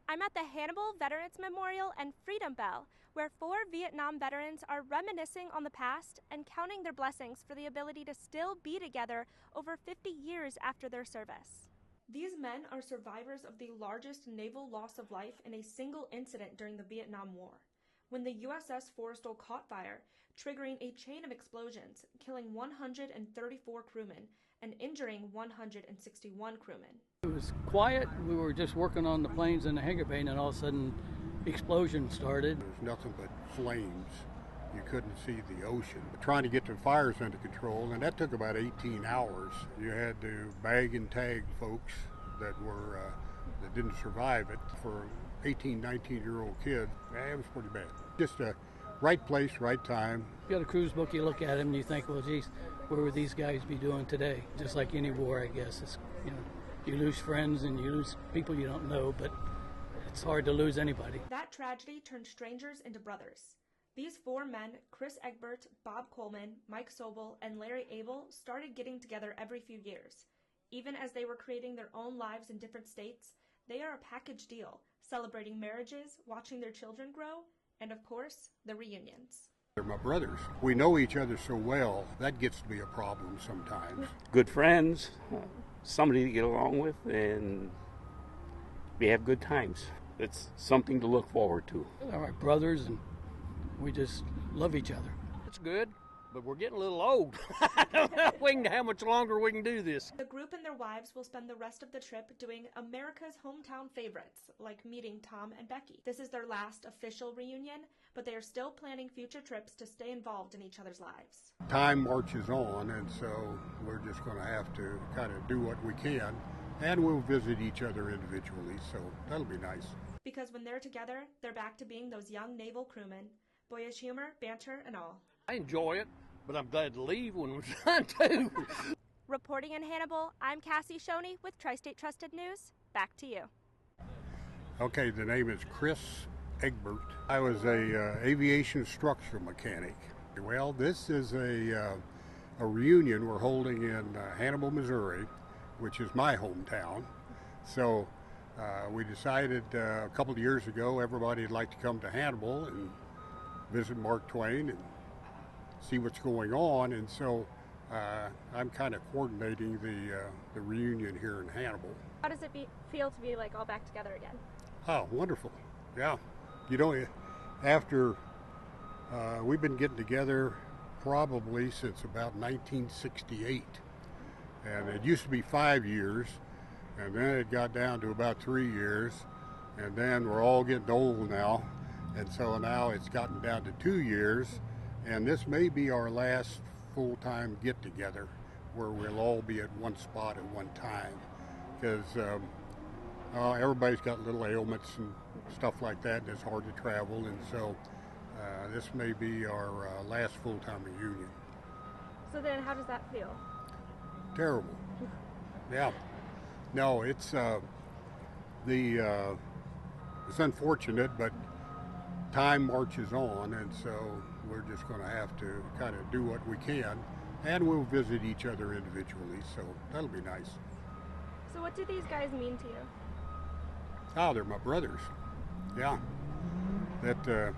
I'm at the Hannibal Veterans Memorial and Freedom Bell, where 4 Vietnam veterans are reminiscing on the past and counting their blessings for the ability to still be together over 50 years after their service. These men are survivors of the largest naval loss of life in a single incident during the Vietnam War, when the USS Forrestal caught fire, triggering a chain of explosions, killing 134 crewmen and injuring 161 crewmen. It was quiet. We were just working on the planes in the hangar bay, and all of a sudden, explosion started. There was nothing but flames. You couldn't see the ocean. Trying to get the fires under control, and that took about 18 hours. You had to bag and tag folks that didn't survive it. For 18, 19-year-old kids, it was pretty bad. Just a right place, right time. You got a cruise book, you look at them, and you think, well, geez, where would these guys be doing today? Just like any war, I guess. It's, you lose friends and you lose people you don't know, but it's hard to lose anybody. That tragedy turned strangers into brothers. These 4 men, Chris Egbert, Bob Coleman, Mike Sobel, and Larry Abel, started getting together every few years. Even as they were creating their own lives in different states, they are a package deal, celebrating marriages, watching their children grow, and of course, the reunions. They're my brothers. We know each other so well, that gets to be a problem sometimes. Good friends, somebody to get along with, and we have good times. It's something to look forward to. They're my brothers, and we just love each other. It's good, but we're getting a little old. I don't know how much longer we can do this. The group and their wives will spend the rest of the trip doing America's hometown favorites, like meeting Tom and Becky. This is their last official reunion, but they are still planning future trips to stay involved in each other's lives. Time marches on, and so we're just going to have to kind of do what we can, and we'll visit each other individually, so that'll be nice. Because when they're together, they're back to being those young naval crewmen. Boyish humor, banter, and all. I enjoy it, but I'm glad to leave when we're done too. Reporting in Hannibal, I'm Cassie Shoney with Tri-State Trusted News. Back to you. Okay, the name is Chris Egbert. I was a aviation structural mechanic. Well, this is a reunion we're holding in Hannibal, Missouri, which is my hometown. So we decided a couple of years ago everybody'd like to come to Hannibal and visit Mark Twain and see what's going on, and so I'm kind of coordinating the reunion here in Hannibal. How does it feel to be like all back together again? Oh, wonderful. Yeah. You know, after we've been getting together probably since about 1968, and it used to be 5 years, and then it got down to about 3 years, and then we're all getting old now, and so now it's gotten down to 2 years, and this may be our last full-time get-together where we'll all be at one spot at one time, because everybody's got little ailments and stuff like that, and it's hard to travel, and so this may be our last full-time reunion. So then how does that feel? Terrible. Yeah. No, it's unfortunate, but time marches on, and so we're just going to have to kind of do what we can, and we'll visit each other individually, so that'll be nice. So what do these guys mean to you? Oh, they're my brothers. Yeah. That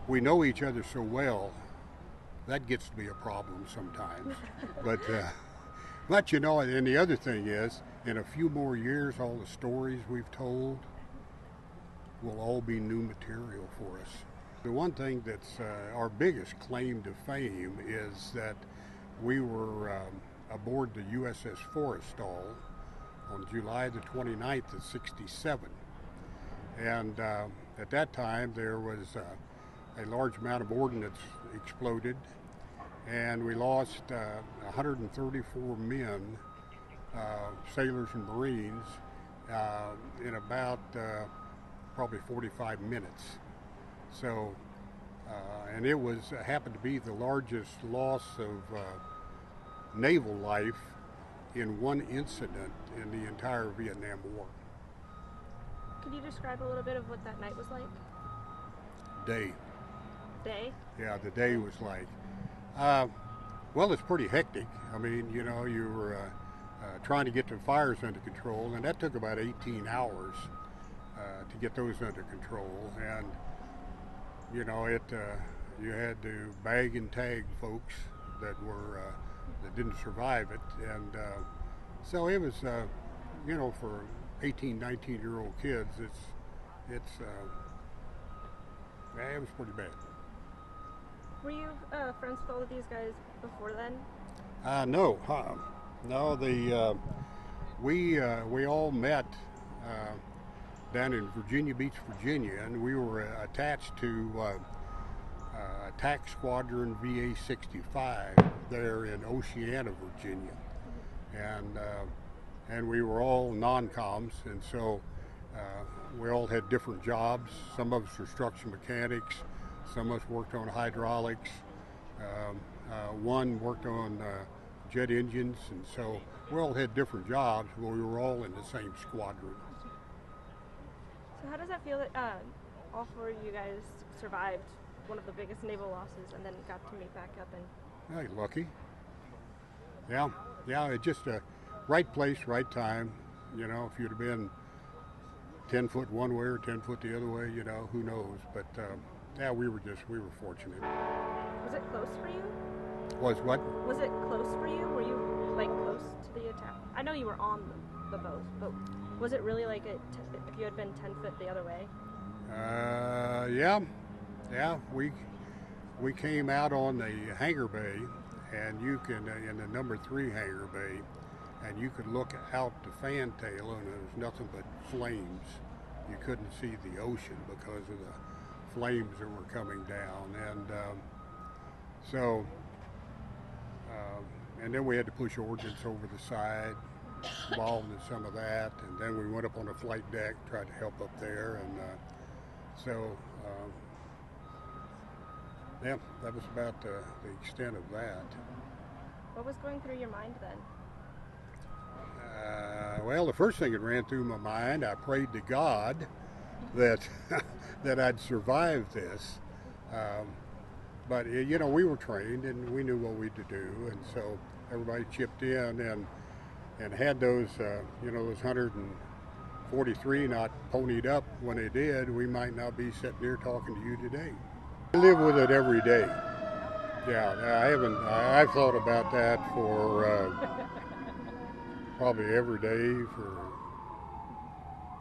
we know each other so well, that gets to be a problem sometimes. But you know, and the other thing is, in a few more years, all the stories we've told will all be new material for us. The one thing that's our biggest claim to fame is that we were aboard the USS Forrestal on July the 29th of '67. And at that time, there was a large amount of ordnance exploded, and we lost 134 men, sailors and Marines, in about probably 45 minutes. So, and it happened to be the largest loss of naval life in one incident in the entire Vietnam War. Could you describe a little bit of what that night was like? Day. Day? Yeah, the day was like, well, it's pretty hectic. I mean, you know, you were trying to get the fires under control, and that took about 18 hours. to get those under control. And you know, you had to bag and tag folks that didn't survive it, and so it was, you know, for 18, 19-year-old kids, it's yeah, it was pretty bad. Were you friends with all of these guys before then? No, no. We all met down in Virginia Beach, Virginia, and we were attached to Attack Squadron VA-65 there in Oceana, Virginia, and we were all non-coms, and so we all had different jobs. Some of us were structural mechanics, some of us worked on hydraulics. One worked on jet engines, and so we all had different jobs, but we were all in the same squadron. So how does that feel that all four of you guys survived one of the biggest naval losses and then got to meet back up? And Hey, lucky. Yeah, it's just a right place, right time. You know, if you'd have been 10 foot one way or 10 foot the other way, you know, who knows? But yeah, we were fortunate. was it close for you? Was what? Was it close for you? Were you like close to the attack? I know you were on the boat, but was it really like if you had been 10 foot the other way? Yeah. We came out on the hangar bay, and you can in the number 3 hangar bay, and you could look out the fan tail, and there was nothing but flames. You couldn't see the ocean because of the flames that were coming down, and and then we had to push ordnance over the side, involved in some of that, and then we went up on the flight deck, tried to help up there, and yeah, that was about the extent of that. What was going through your mind then? Well, the first thing that ran through my mind, I prayed to God that that I'd survive this. But you know, we were trained and we knew what we had to do, and so everybody chipped in and had those, you know, those 143 not ponied up when they did, we might not be sitting here talking to you today. I live with it every day. Yeah, I've thought about that for probably every day for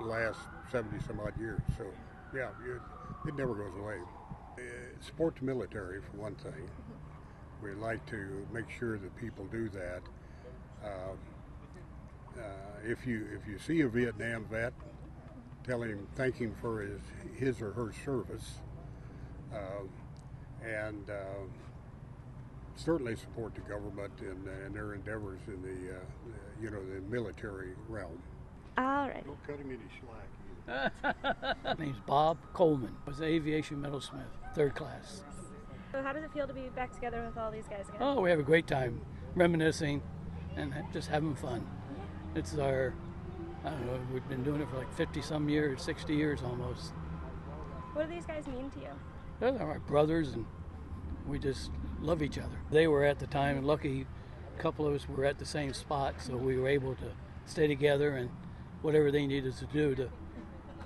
the last 70 some odd years. So yeah, it never goes away. Support the military for one thing. We like to make sure that people do that. If you see a Vietnam vet, thank him for his or her service, and certainly support the government and their endeavors in the the military realm. All right. Don't cut him any slack either. My name's Bob Coleman. I was an aviation metalsmith, 3rd class. So how does it feel to be back together with all these guys again? Oh, we have a great time reminiscing and just having fun. It's our, I don't know, we've been doing it for like 50 some years, 60 years almost. What do these guys mean to you? They're my brothers, and we just love each other. They were at the time, and lucky a couple of us were at the same spot, so we were able to stay together and whatever they needed to do to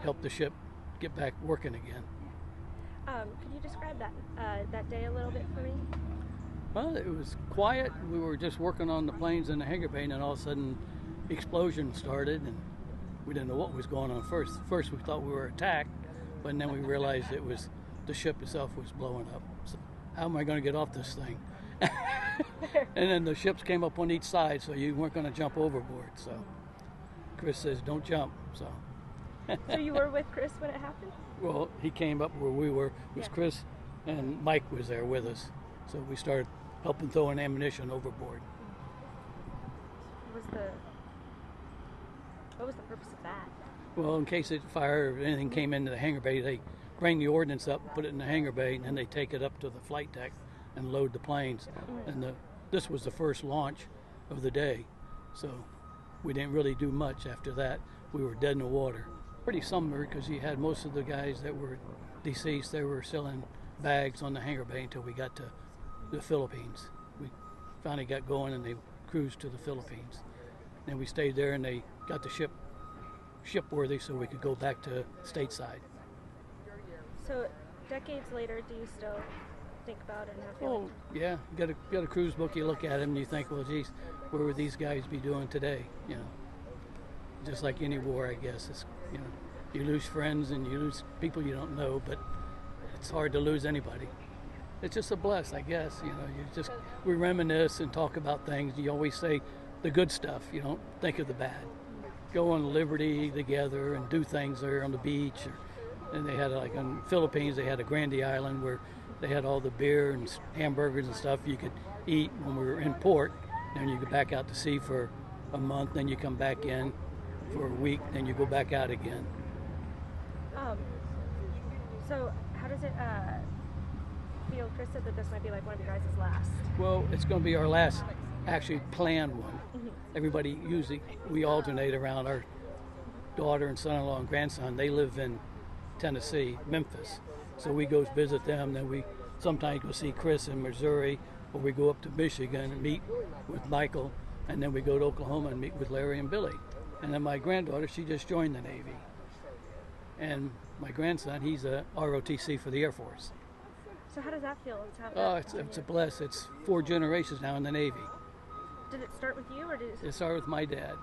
help the ship get back working again. Could you describe that day a little bit for me? Well, it was quiet. We were just working on the planes in the hangar bay, and then all of a sudden, explosion started, and we didn't know what was going on first. First, we thought we were attacked, but then we realized it was the ship itself was blowing up. So, how am I going to get off this thing? And then the ships came up on each side, so you weren't going to jump overboard. So Chris says, "Don't jump." So. So you were with Chris when it happened? Well, he came up where we were. It was Chris and Mike was there with us. So we started helping throwing ammunition overboard. What was the purpose of that? Well, in case it fire or anything came into the hangar bay, they bring the ordnance up, put it in the hangar bay, and then they take it up to the flight deck and load the planes. And this was the first launch of the day. So we didn't really do much after that. We were dead in the water. Pretty somber because you had most of the guys that were deceased. They were still in bags on the hangar bay until we got to the Philippines. We finally got going and they cruised to the Philippines. Then we stayed there and they got the ship ship worthy so we could go back to stateside. So, decades later, do you still think about it and have Oh, feelings? yeah, you got a cruise book, you look at them and you think, well, geez, what would these guys be doing today? You know, just like any war, I guess. It's, you know, you lose friends and you lose people you don't know, but it's hard to lose anybody. It's just a bless, I guess. You know, we reminisce and talk about things. You always say the good stuff. You don't think of the bad. Go on Liberty together and do things there on the beach. And they had, like, on the Philippines, they had a Grande Island where they had all the beer and hamburgers and stuff you could eat when we were in port. Then you go back out to sea for a month, then you come back in for a week, then you go back out again. So how does it feel? Chris said that this might be like one of your guys' last. Well, it's going to be our last actually planned one. Everybody usually, we alternate around. Our daughter and son-in-law and grandson, they live in Tennessee, Memphis. So we go visit them, then we sometimes go see Chris in Missouri, or we go up to Michigan and meet with Michael, and then we go to Oklahoma and meet with Larry and Billy. And then my granddaughter, she just joined the Navy. And my grandson, he's a ROTC for the Air Force. So how does that feel? It's a bless. It's 4 generations now in the Navy. Did it start with you, or did It started with my dad,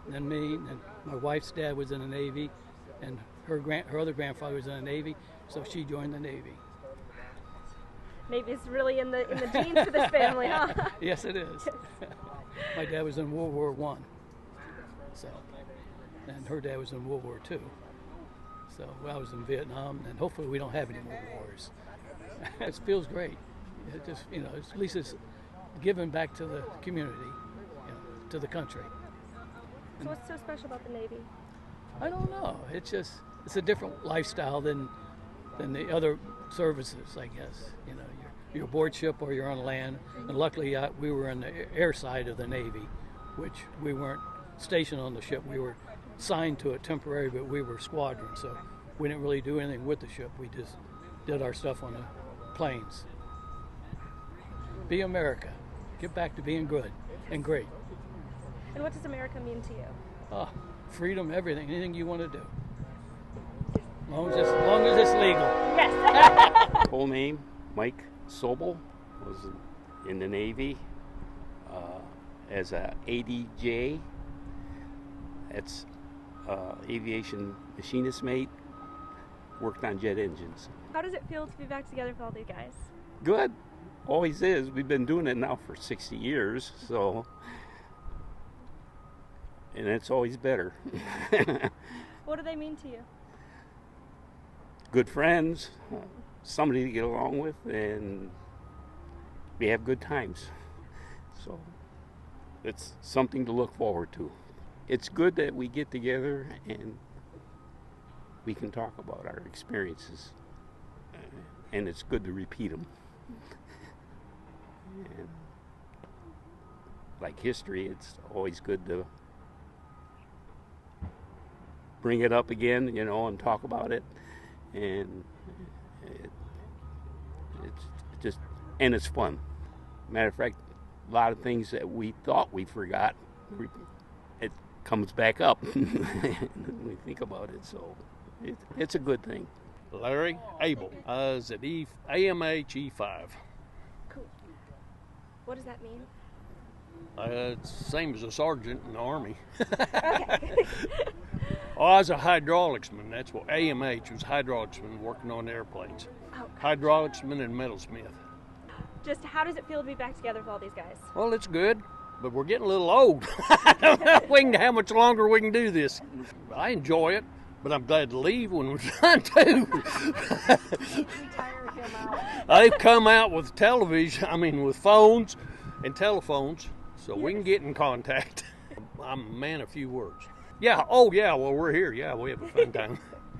then me, and my wife's dad was in the Navy, and her other grandfather was in the Navy, so she joined the Navy. Maybe it's really in the genes for this family, huh? Yes, it is. My dad was in World War I, so, and her dad was in World War II. So I was in Vietnam, and hopefully we don't have any more wars. It feels great. It just, you know, at least it's giving back to the community, you know, to the country. So what's so special about the Navy? I don't know. It's a different lifestyle than the other services, I guess. You know, you're aboard ship or you're on land. And luckily, we were in the air side of the Navy, which we weren't stationed on the ship. We were signed to it temporary, but we were squadron, so we didn't really do anything with the ship. We just did our stuff on the planes. Be America. Get back to being good and great. And what does America mean to you? Oh, freedom, everything, anything you want to do. As long as it's legal. Yes. Full name, Mike Sobel, was in the Navy as a ADJ. That's aviation machinist mate. Worked on jet engines. How does it feel to be back together with all these guys? Good. Always is. We've been doing it now for 60 years, so, and it's always better. What do they mean to you? Good friends, somebody to get along with, and we have good times. So it's something to look forward to. It's good that we get together and we can talk about our experiences, and it's good to repeat them. And like history, it's always good to bring it up again, you know, and talk about it. And it's just, and it's fun. Matter of fact, a lot of things that we thought we forgot, it comes back up when we think about it. So it's a good thing. Larry Abel. I was at AMH E5. Cool. What does that mean? It's the same as a sergeant in the Army. Okay. Oh, I was a hydraulicsman. That's what AMH was, hydraulicsman working on airplanes. Oh, Hydraulicsman and metalsmith. just how does it feel to be back together with all these guys? Well, it's good, but we're getting a little old. I don't know how much longer we can do this. I enjoy it, but I'm glad to leave when we're done too. They've come out with television, with phones and telephones, so we can get in contact. I'm a man of few words. Yeah, oh yeah, well, we're here. Yeah, we have a fun time.